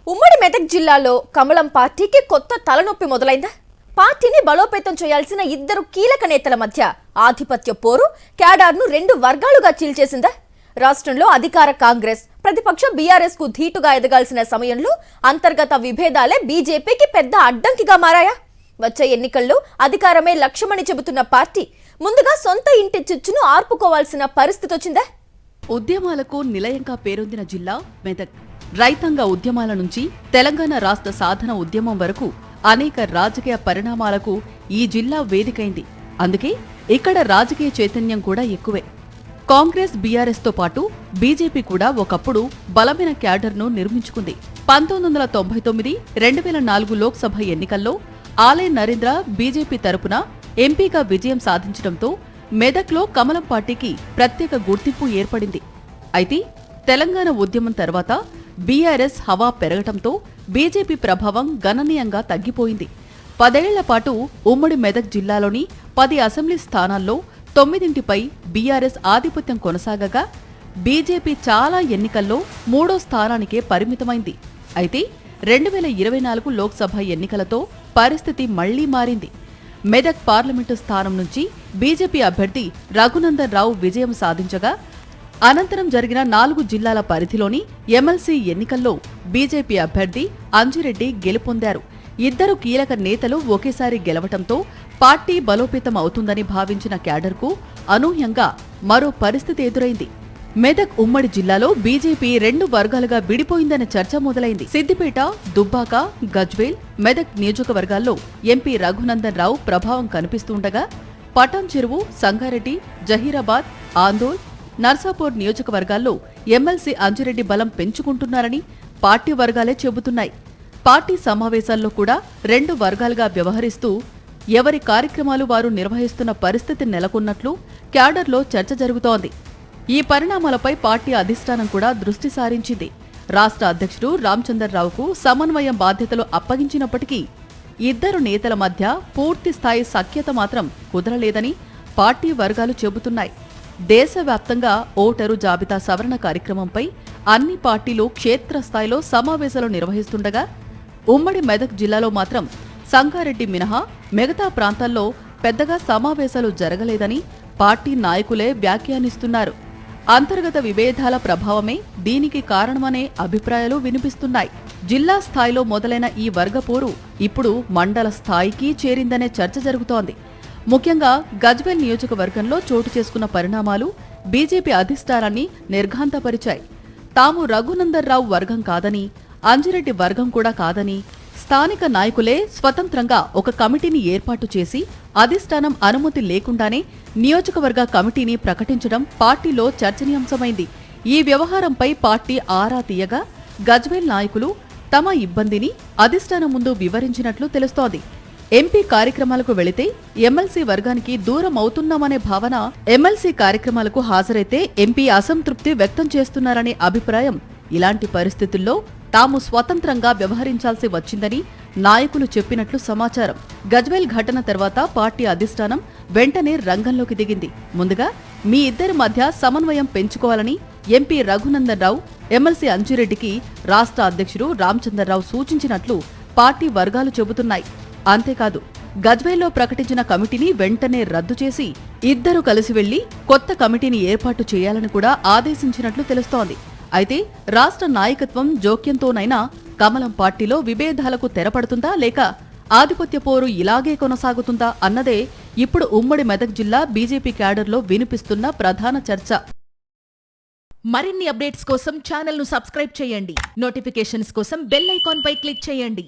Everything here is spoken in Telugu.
ఉమ్మడి మెదక్ జిల్లాలో కమలం పార్టీకి కొత్త తలనొప్పి మొదలైందా? పార్టీని బలోపేతం చేయాల్సిన ఇద్దరు కీలక నేతల మధ్య ఆధిపత్య పోరు క్యాడర్ను రెండు వర్గాలుగా చీల్చేసిందా? రాష్ట్రంలో అధికార కాంగ్రెస్, ప్రతిపక్ష బీఆర్ఎస్ కు ధీటుగా ఎదగాల్సిన సమయంలో అంతర్గత విభేదాలే బీజేపీకి పెద్ద అడ్డంకిగా మారాయా? వచ్చే ఎన్నికల్లో అధికారమే లక్ష్యమని చెబుతున్న పార్టీ ముందుగా సొంత ఇంటి చిచ్చును ఆర్పుకోవాల్సిన పరిస్థితి వచ్చిందా? ఉద్యమాలకు నిలయంగా పేరొందిన జిల్లా మెదక్. రైతాంగ ఉద్యమాల నుంచి తెలంగాణ రాష్ట్ర సాధన ఉద్యమం వరకు అనేక రాజకీయ పరిణామాలకు ఈ జిల్లా వేదికైంది. అందుకే ఇక్కడ రాజకీయ చైతన్యం కూడా ఎక్కువే. కాంగ్రెస్, బీఆర్ఎస్ తో పాటు బీజేపీ కూడా ఒకప్పుడు బలమైన క్యాడర్ను నిర్మించుకుంది. 1999, 2004 లోక్సభ ఎన్నికల్లో ఆలయ నరేంద్ర బీజేపీ తరపున ఎంపీగా విజయం సాధించడంతో మెదక్లో కమలం పార్టీకి ప్రత్యేక గుర్తింపు ఏర్పడింది. అయితే తెలంగాణ ఉద్యమం తర్వాత బీఆర్ఎస్ హవా పెరగటంతో బీజేపీ ప్రభావం గణనీయంగా తగ్గిపోయింది. 10 ఏళ్ల పాటు ఉమ్మడి మెదక్ జిల్లాలోని 10 అసెంబ్లీ స్థానాల్లో 9పై బీఆర్ఎస్ ఆధిపత్యం కొనసాగగా బీజేపీ చాలా ఎన్నికల్లో 3వ స్థానానికే పరిమితమైంది. అయితే 2024 లోక్సభ ఎన్నికలతో పరిస్థితి మళ్లీ మారింది. మెదక్ పార్లమెంటు స్థానం నుంచి బీజేపీ అభ్యర్థి రఘునందన్ రావు విజయం సాధించగా అనంతరం జరిగిన 4 జిల్లాల పరిధిలోని ఎమ్మెల్సీ ఎన్నికల్లో బీజేపీ అభ్యర్థి అంజిరెడ్డి గెలుపొందారు. ఇద్దరు కీలక నేతలు ఒకేసారి గెలవటంతో పార్టీ బలోపేతం అవుతుందని భావించిన క్యాడర్కు అనూహ్యంగా మరో పరిస్థితి ఎదురైంది. మెదక్ ఉమ్మడి జిల్లాలో బీజేపీ 2 వర్గాలుగా విడిపోయిందనే చర్చ మొదలైంది. సిద్దిపేట, దుబ్బాక, గజ్వేల్, మెదక్ నియోజకవర్గాల్లో ఎంపీ రఘునందన్ రావు ప్రభావం కనిపిస్తుండగా పటాన్ చెరువు, సంగారెడ్డి, జహీరాబాద్, ఆందోళ్, నర్సాపూర్ నియోజకవర్గాల్లో ఎమ్మెల్సీ అంజిరెడ్డి బలం పెంచుకుంటున్నారని పార్టీ వర్గాలే చెబుతున్నాయి. పార్టీ సమావేశాల్లో కూడా 2 వర్గాలుగా వ్యవహరిస్తూ ఎవరి కార్యక్రమాలు వారు నిర్వహిస్తున్న పరిస్థితి నెలకొన్నట్లు క్యాడర్లో చర్చ జరుగుతోంది. ఈ పరిణామాలపై పార్టీ అధిష్టానం కూడా దృష్టి సారించింది. రాష్ట్ర అధ్యక్షుడు రామచంద్రరావుకు సమన్వయం బాధ్యతలు అప్పగించినప్పటికీ ఇద్దరు నేతల మధ్య పూర్తి స్థాయి సఖ్యత మాత్రం కుదరలేదని పార్టీ వర్గాలు చెబుతున్నాయి. దేశవ్యాప్తంగా ఓటరు జాబితా సవరణ కార్యక్రమంపై అన్ని పార్టీలు క్షేత్రస్థాయిలో సమావేశాలు నిర్వహిస్తుండగా ఉమ్మడి మెదక్ జిల్లాలో మాత్రం సంగారెడ్డి మినహా మిగతా ప్రాంతాల్లో పెద్దగా సమావేశాలు జరగలేదని పార్టీ నాయకులే వ్యాఖ్యానిస్తున్నారు. అంతర్గత విభేదాల ప్రభావమే దీనికి కారణమనే అభిప్రాయాలు వినిపిస్తున్నాయి. జిల్లా స్థాయిలో మొదలైన ఈ వర్గపోరు ఇప్పుడు మండల స్థాయికి చేరిందనే చర్చ జరుగుతోంది. ముఖ్యంగా గజ్వేల్ నియోజకవర్గంలో చోటు చేసుకున్న పరిణామాలు బీజేపీ అధిష్టానాన్ని నిర్ఘాంతపరిచాయి. తాము రఘునందన్ రావు వర్గం కాదని, అంజిరెడ్డి వర్గం కూడా కాదని స్థానిక నాయకులే స్వతంత్రంగా ఒక కమిటీని ఏర్పాటు చేసి అధిష్టానం అనుమతి లేకుండానే నియోజకవర్గ కమిటీని ప్రకటించడం పార్టీలో చర్చనీయాంశమైంది. ఈ వ్యవహారంపై పార్టీ ఆరా తీయగా గజ్వేల్ నాయకులు తమ ఇబ్బందిని అధిష్టానం ముందు వివరించినట్లు తెలుస్తోంది. ఎంపీ కార్యక్రమాలకు వెళితే ఎమ్మెల్సీ వర్గానికి దూరం అవుతున్నామనే భావన, ఎమ్మెల్సీ కార్యక్రమాలకు హాజరైతే ఎంపీ అసంతృప్తి వ్యక్తం చేస్తున్నారనే అభిప్రాయం. ఇలాంటి పరిస్థితుల్లో తాము స్వతంత్రంగా వ్యవహరించాల్సి వచ్చిందని నాయకులు చెప్పినట్లు సమాచారం. గజ్వేల్ ఘటన తర్వాత పార్టీ అధిష్టానం వెంటనే రంగంలోకి దిగింది. ముందుగా మీ ఇద్దరి మధ్య సమన్వయం పెంచుకోవాలని ఎంపీ రఘునందన్ రావు, ఎమ్మెల్సీ అంజిరెడ్డికి రాష్ట్ర అధ్యక్షుడు రామచంద్రరావు సూచించినట్లు పార్టీ వర్గాలు చెబుతున్నాయి. అంతేకాదు, గజ్వేల్లో ప్రకటించిన కమిటీని వెంటనే రద్దు చేసి ఇద్దరు కలిసి వెళ్లి కొత్త కమిటీని ఏర్పాటు చేయాలని కూడా ఆదేశించినట్లు తెలుస్తోంది. అయితే రాష్ట్ర నాయకత్వం జోక్యంతోనైనా కమలం పార్టీలో విభేదాలకు తెరపడుతుందా లేక ఆధిపత్య పోరు ఇలాగే కొనసాగుతుందా అన్నదే ఇప్పుడు ఉమ్మడి మెదక్ జిల్లా బీజేపీ క్యాడర్లో వినిపిస్తున్న ప్రధాన చర్చ. మరిన్ని అప్డేట్స్ కోసం ఛానల్ను సబ్స్క్రైబ్ చేయండి. నోటిఫికేషన్స్ కోసం బెల్ ఐకాన్ పై క్లిక్ చేయండి.